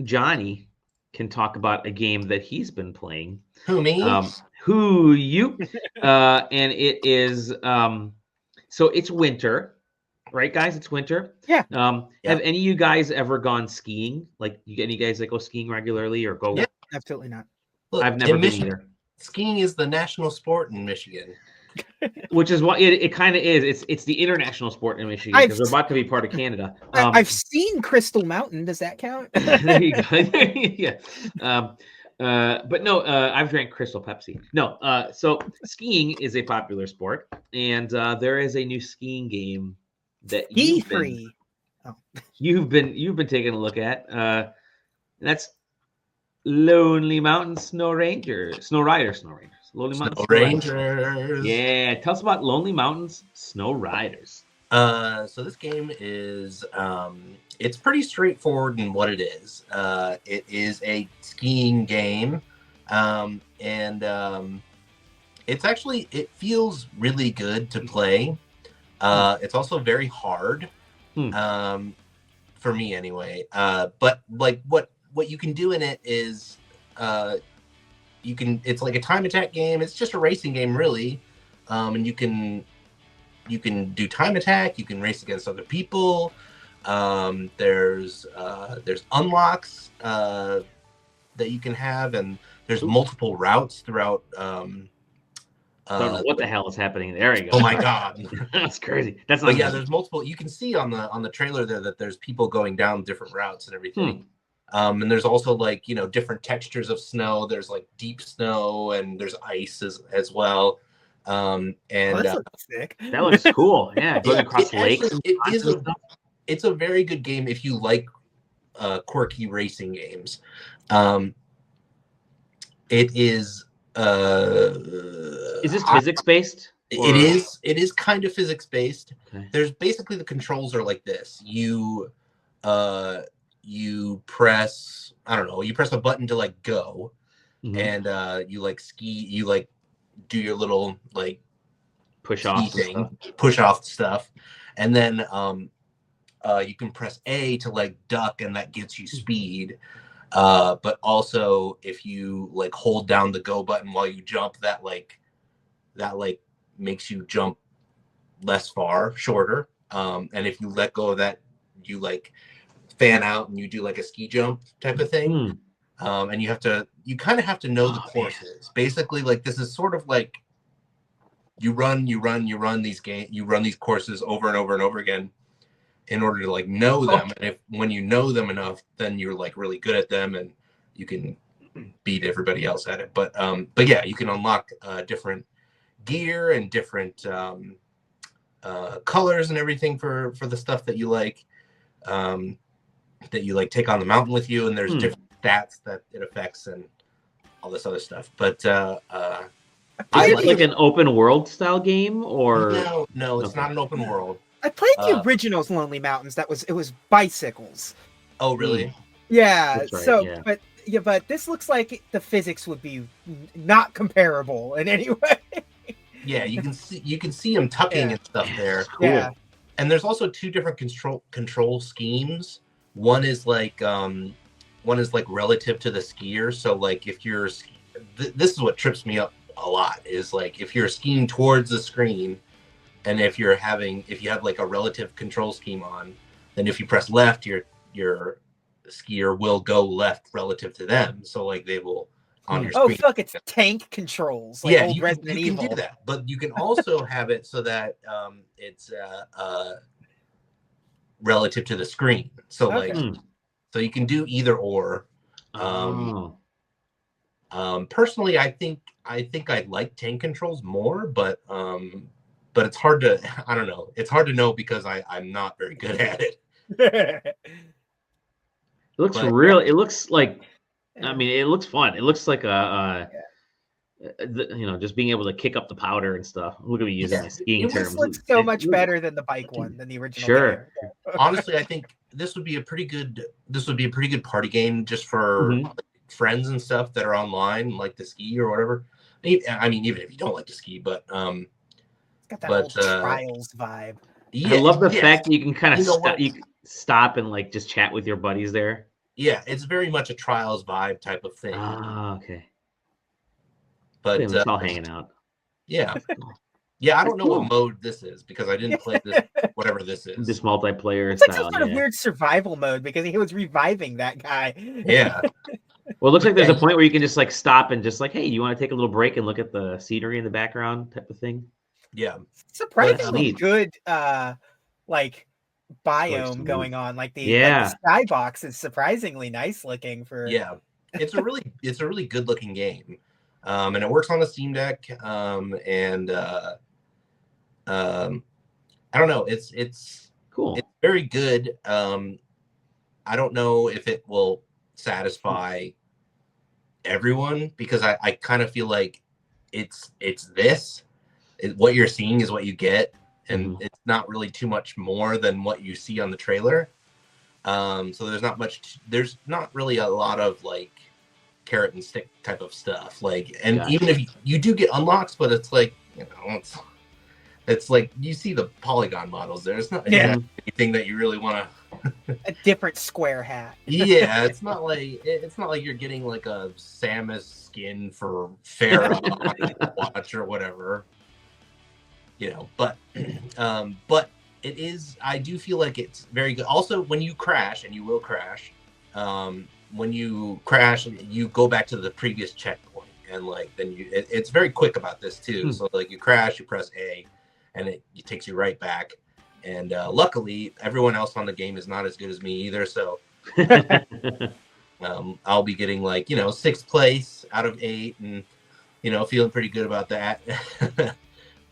Johnny can talk about a game that he's been playing. Who, me? Who you? And it is so it's winter, right, guys? It's winter. Yeah. Have Yep. any of you guys ever gone skiing? Like, any guys that go skiing regularly or go? Yeah. Absolutely not. Look, I've never in been Michigan, either. skiing is the national sport in Michigan. Which is what it kind of is. It's the international sport in Michigan because we're about to be part of Canada. I've seen Crystal Mountain. Does that count? There you go. Yeah. But no, I've drank Crystal Pepsi. No, so skiing is a popular sport, and there is a new skiing game that Ski free. you've been taking a look at. That's Lonely Mountain Snow Riders, Lonely Mountain Snow Rangers. Yeah, tell us about Lonely Mountains Snow Riders. So this game is it's pretty straightforward in what it is. It is a skiing game, and it feels really good to play. It's also very hard, for me anyway. But like what you can do in it is it's like a time attack game. It's just a racing game really, and you can do time attack. You can race against other people. There's unlocks that you can have, and there's multiple routes throughout. I don't know what the hell is happening. There you go. Oh my god, that's crazy. That's not. But yeah, there's multiple. You can see on the trailer there that there's people going down different routes and everything. And there's also like different textures of snow. There's like deep snow and there's ice as well. And that looks sick. That looks cool. Yeah, going across lakes. It's a very good game if you like quirky racing games. It is. Is this physics based? It is kind of physics based. Okay. There's basically the controls are like this. You press you press a button to like go, and you like ski. You like do your little like push off stuff, and then you can press A to like duck, and that gets you speed. But also if you like hold down the go button while you jump, that makes you jump shorter. And if you let go of that, you like fan out and you do like a ski jump type of thing. And you kind of have to know the courses. Man. Basically, like this is sort of like you run these courses over and over and over again in order to like know them. And when you know them enough, then you're like really good at them and you can beat everybody else at it. But yeah, you can unlock different gear and different colors and everything for the stuff that you like take on the mountain with you, and there's different stats that it affects and all this other stuff. But is it like an open world style game or no, it's not an open world. I played the originals Lonely Mountains. It was bicycles. Oh really? Yeah. Right, so but this looks like the physics would be not comparable in any way. Yeah, you can see them tucking and stuff there. Cool. Yeah. And there's also two different control schemes. One is like relative to the skier. So like if you're this is what trips me up a lot is like if you're skiing towards the screen, and if you have like a relative control scheme on, then if you press left, your skier will go left relative to them. So like they will on your screen. Oh fuck! It's tank controls. Like old Resident Evil. You can do that, but you can also have it so that it's relative to the screen. So so you can do either or. Personally, I think I like tank controls more, but it's hard to I don't know. It's hard to know because I'm not very good at it. It looks real. It looks like. I mean, it looks fun. It looks like just being able to kick up the powder and stuff. Look at me using my skiing terms. It looks so much better than the bike one, than the original. Sure. Honestly, I think this would be a pretty good party game just for friends and stuff that are online, like to ski or whatever. I mean, even if you don't like to ski, but it's got that old Trials vibe. Yeah, I love the fact that you can kind of stop and like just chat with your buddies there. Yeah, it's very much a Trials vibe type of thing. Ah, okay. But It's all hanging out. Yeah. Yeah, I don't know cool. what mode this is because I didn't play this, whatever this is. This multiplayer It's like style, some sort of weird survival mode because he was reviving that guy. Yeah. Well, it looks like there's a point where you can just like stop and just like, hey, you want to take a little break and look at the scenery in the background type of thing? Yeah. Surprisingly good like biome smooth. going on. Like the skybox is surprisingly nice looking for It's a really good looking game. And it works on the Steam Deck. And I don't know, it's cool. It's very good. I don't know if it will satisfy everyone because I kind of feel like it's what you're seeing is what you get, and it's not really too much more than what you see on the trailer. So there's not really a lot of like carrot and stick type of stuff. Like, and even if you do get unlocks, but it's like, you know, it's like you see the polygon models there. It's not anything that you really want to. A different square hat. Yeah, it's not like you're getting like a Samus skin for Farah watch or whatever. You know, but it is. I do feel like it's very good. Also, when you crash, and you will crash, when you crash, you go back to the previous checkpoint, and like then it's very quick about this too. So like you crash, you press A, and it takes you right back. And luckily, everyone else on the game is not as good as me either. So I'll be getting like, you know, 6th place out of 8, and you know, feeling pretty good about that.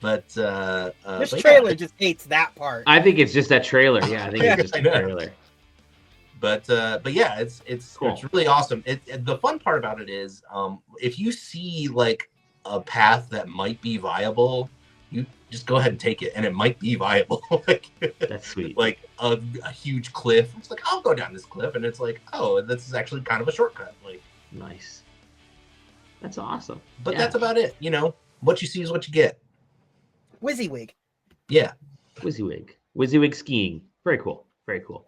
But this trailer just hates that part. I think it's just that trailer. Yeah, I think it's just a trailer. But yeah, it's cool. It's really awesome. The fun part about it is, if you see like a path that might be viable, you just go ahead and take it, and it might be viable. Like, that's sweet. Like a huge cliff. It's like, I'll go down this cliff, and it's like, oh, this is actually kind of a shortcut. Like, nice. That's awesome. But that's about it. You know, what you see is what you get. WYSIWYG. Yeah. WYSIWYG skiing. Very cool. Very cool.